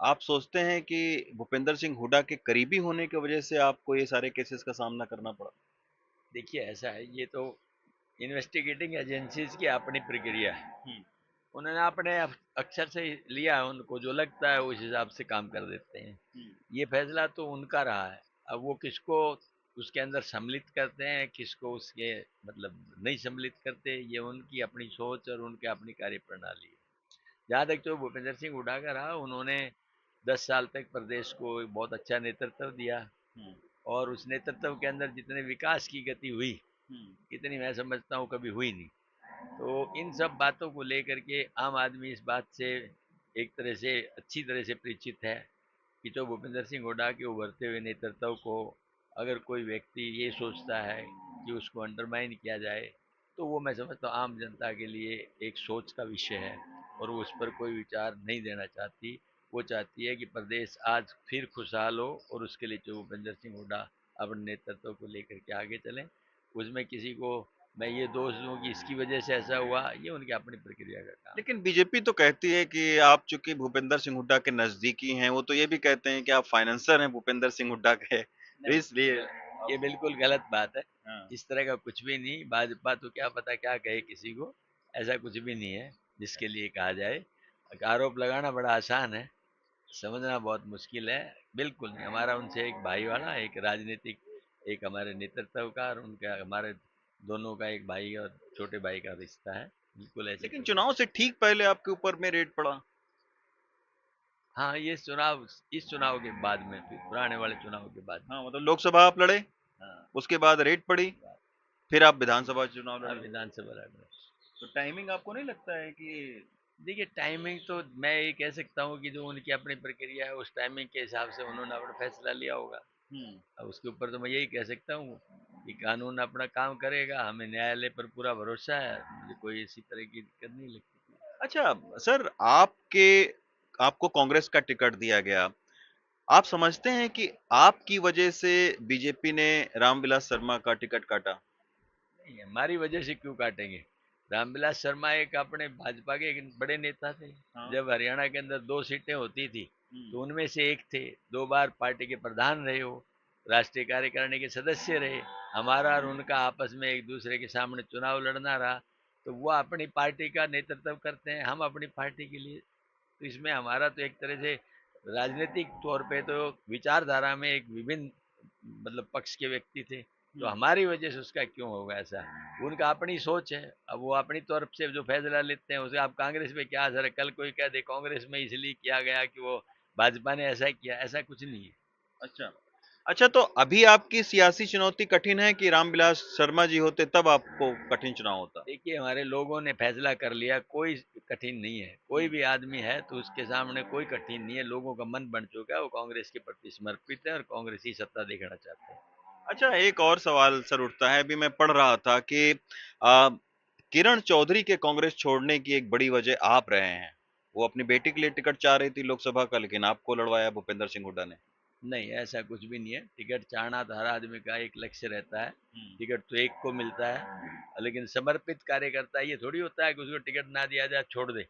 आप सोचते हैं कि भूपेंद्र सिंह हुड्डा के करीबी होने की वजह से आपको ये सारे केसेस का सामना करना पड़ा? देखिए ऐसा है, ये तो इन्वेस्टिगेटिंग एजेंसीज की अपनी प्रक्रिया है। हुँ, उन्होंने अपने अक्षर से लिया है, उनको जो लगता है उस हिसाब से काम कर देते हैं। हुँ, ये फैसला तो उनका रहा है। अब वो किसको उसके अंदर सम्मिलित करते हैं, किसको उसके मतलब नहीं सम्मिलित करते, ये उनकी अपनी सोच और उनकी अपनी कार्य प्रणाली है। जहाँ तक जो भूपेंद्र सिंह हुड्डा का रहा, उन्होंने 10 साल तक प्रदेश को एक बहुत अच्छा नेतृत्व दिया हुँ, और उस नेतृत्व के अंदर जितने विकास की गति हुई, हुँ। इतनी मैं समझता हूँ कभी हुई नहीं। तो इन सब बातों को लेकर के आम आदमी इस बात से एक तरह से अच्छी तरह से परिचित है कि जो भूपेंद्र सिंह हुड्डा के उभरते हुए नेतृत्व को अगर कोई व्यक्ति ये सोचता है कि उसको अंडरमाइन किया जाए, तो वो मैं समझता हूँ आम जनता के लिए एक सोच का विषय है और वो उस पर कोई विचार नहीं देना चाहती। वो चाहती है कि प्रदेश आज फिर खुशहाल हो और उसके लिए जो भूपेंद्र सिंह हुड्डा अपने नेतृत्व को लेकर के आगे चलें। उसमें किसी को मैं ये दोष दूं कि इसकी वजह से ऐसा हुआ, ये उनकी अपनी प्रक्रिया का काम है। लेकिन बीजेपी तो कहती है कि आप चूँकि भूपेंद्र सिंह हुड्डा के नज़दीकी हैं, वो तो ये भी कहते हैं कि आप फाइनेंसर हैं भूपेंद्र सिंह हुड्डा के, तो नहीं, इसलिए ये बिल्कुल गलत बात है। हाँ, इस तरह का कुछ भी नहीं। भाजपा तो क्या पता क्या कहे किसी को, ऐसा कुछ भी नहीं है जिसके लिए कहा जाए। आरोप लगाना बड़ा आसान है, समझना बहुत मुश्किल है। बिल्कुल नहीं, हमारा उनसे एक भाई वाला एक राजनीतिक, एक हमारे नेतृत्व का और उनका हमारे दोनों का एक भाई और छोटे भाई का रिश्ता है। बिल्कुल ऐसी लेकिन कोई बात। चुनाव से ठीक पहले आपके ऊपर में रेड पड़ा। हाँ, ये चुनाव इस चुनाव के बाद में, फिर पुराने वाले चुनाव के बाद में। हाँ, मतलब लोकसभा आप लड़े, हाँ, उसके बाद रेड पड़ी, फिर आप विधानसभा चुनाव हाँ लड़े। विधानसभा लड़ रहे। तो टाइमिंग आपको नहीं लगता है कि देखिए टाइमिंग तो मैं ये कह सकता हूँ कि जो उनकी अपनी प्रक्रिया है, उस टाइमिंग के हिसाब से उन्होंने अपना फैसला लिया होगा। हुँ, अब उसके ऊपर तो मैं यही कह सकता हूँ कि कानून अपना काम करेगा, हमें न्यायालय पर पूरा भरोसा है, मुझे कोई इसी तरह की दिक्कत नहीं लगती। अच्छा सर आपको कांग्रेस का टिकट दिया गया। आप समझते हैं कि आपकी वजह से बीजेपी ने रामविलास शर्मा का टिकट काटा? नहीं, हमारी वजह से क्यों काटेंगे? रामविलास शर्मा एक अपने भाजपा के एक बड़े नेता थे। हाँ। जब हरियाणा के अंदर 2 सीटें होती थी, हुँ, तो उनमें से एक थे। 2 बार पार्टी के प्रधान रहे हो, राष्ट्रीय कार्यकारिणी के सदस्य रहे। हमारा और उनका आपस में एक दूसरे के सामने चुनाव लड़ना रहा। तो वो अपनी पार्टी का नेतृत्व करते हैं, हम अपनी पार्टी के लिए। तो इसमें हमारा तो एक तरह से राजनीतिक तौर पे तो विचारधारा में एक विभिन्न मतलब पक्ष के व्यक्ति थे। तो हुँ। हमारी वजह से उसका क्यों होगा ऐसा? उनका अपनी सोच है। अब वो अपनी तरफ से जो फैसला लेते हैं उसे आप कांग्रेस में क्या असर है? कल कोई कह दे कांग्रेस में इसलिए किया गया कि वो भाजपा ने ऐसा किया, ऐसा कुछ नहीं है। अच्छा। अच्छा तो अभी आपकी सियासी चुनौती कठिन है कि रामविलास शर्मा जी होते तब आपको कठिन चुनाव होता? देखिए हमारे लोगों ने फैसला कर लिया, कोई कठिन नहीं है। कोई हुँ। भी आदमी है तो उसके सामने कोई कठिन नहीं है। लोगों का मन बन चुका है, वो कांग्रेस के प्रति समर्पित है और कांग्रेस ही सत्ता देखना चाहते हैं। अच्छा एक और सवाल सर उठता है, अभी मैं पढ़ रहा था कि अ, किरण चौधरी के कांग्रेस छोड़ने की एक बड़ी वजह आप रहे हैं। वो अपनी बेटी के लिए टिकट चाह रही थी लोकसभा का, लेकिन आपको लड़वाया भूपेंद्र सिंह हुड्डा ने। नहीं, ऐसा कुछ भी नहीं है। टिकट चाहना तो हर आदमी का एक लक्ष्य रहता है। हुँ। टिकट तो एक को मिलता है, लेकिन समर्पित कार्यकर्ता ये थोड़ी होता है कि उसको टिकट ना दिया जाए छोड़ दे।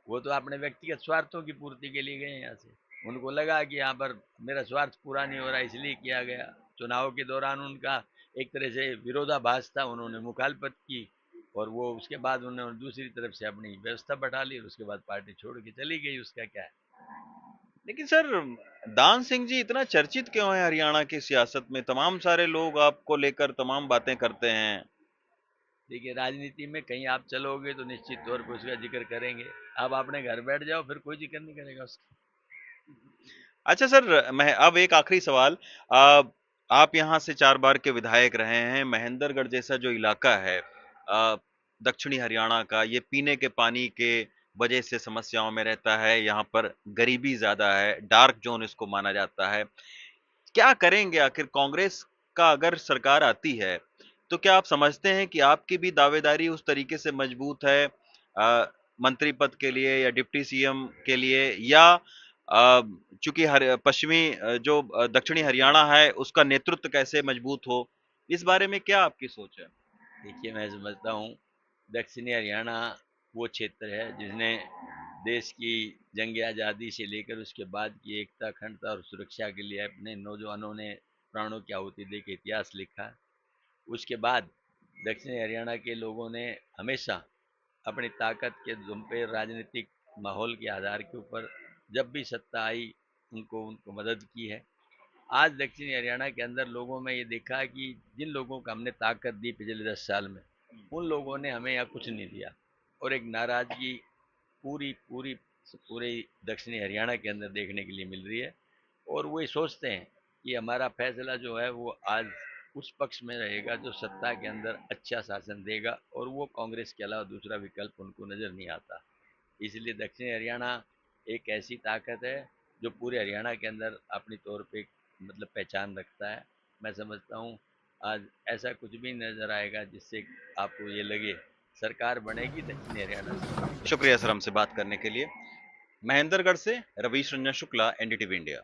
वो तो अपने व्यक्तिगत स्वार्थों की पूर्ति के लिए गए हैं यहाँ से। उनको लगा कि यहाँ पर मेरा स्वार्थ पूरा नहीं हो रहा, इसलिए किया गया। चुनाव के दौरान उनका एक तरह से विरोधाभास था, उन्होंने मुखालफत की और वो उसके बाद उन्होंने दूसरी तरफ से अपनी व्यवस्था बैठा ली और उसके बाद पार्टी छोड़ के चली गई। उसका क्या है? लेकिन सर दान सिंह जी इतना चर्चित क्यों है हरियाणा की सियासत में? तमाम सारे लोग आपको लेकर तमाम बातें करते हैं। देखिए राजनीति में कहीं आप चलोगे तो निश्चित तौर पर उसका जिक्र करेंगे। आप अपने घर बैठ जाओ, फिर कोई जिक्र नहीं करेगा उसका। अच्छा सर, मैं अब एक आखिरी सवाल। अ, आप यहाँ से 4 बार के विधायक रहे हैं। महेंद्रगढ़ जैसा जो इलाका है दक्षिणी हरियाणा का, ये पीने के पानी के वजह से समस्याओं में रहता है। यहाँ पर गरीबी ज़्यादा है, डार्क ज़ोन इसको माना जाता है। क्या करेंगे आखिर कांग्रेस का अगर सरकार आती है, तो क्या आप समझते हैं कि आपकी भी दावेदारी उस तरीके से मजबूत है मंत्री पद के लिए या डिप्टी सीएम के लिए या चूंकि पश्चिमी दक्षिणी हरियाणा है उसका नेतृत्व कैसे मजबूत हो? इस बारे में क्या आपकी सोच है? देखिए मैं समझता हूँ दक्षिणी हरियाणा वो क्षेत्र है जिसने देश की जंग आज़ादी से लेकर उसके बाद की एकता, अखंडता और सुरक्षा के लिए अपने नौजवानों ने प्राणों की आहुति देकर इतिहास लिखा। उसके बाद दक्षिणी हरियाणा के लोगों ने हमेशा अपनी ताकत के दम पे राजनीतिक माहौल के आधार के ऊपर जब भी सत्ता आई उनको मदद की है। आज दक्षिणी हरियाणा के अंदर लोगों में ये देखा कि जिन लोगों को हमने ताकत दी पिछले 10 साल में, उन लोगों ने हमें यहाँ कुछ नहीं दिया, और एक नाराजगी पूरी पूरी पूरे दक्षिणी हरियाणा के अंदर देखने के लिए मिल रही है। और वो ये सोचते हैं कि हमारा फैसला जो है वो आज उस पक्ष में रहेगा जो सत्ता के अंदर अच्छा शासन देगा, और वो कांग्रेस के अलावा दूसरा विकल्प उनको नज़र नहीं आता। इसलिए दक्षिणी हरियाणा एक ऐसी ताकत है जो पूरे हरियाणा के अंदर अपनी तौर पे मतलब पहचान रखता है। मैं समझता हूँ आज ऐसा कुछ भी नज़र आएगा जिससे आपको ये लगे सरकार बनेगी दक्षिणी हरियाणा से बनेगी। शुक्रिया सर हमसे बात करने के लिए। महेंद्रगढ़ से रवीश रंजन शुक्ला, एनडीटीवी इंडिया।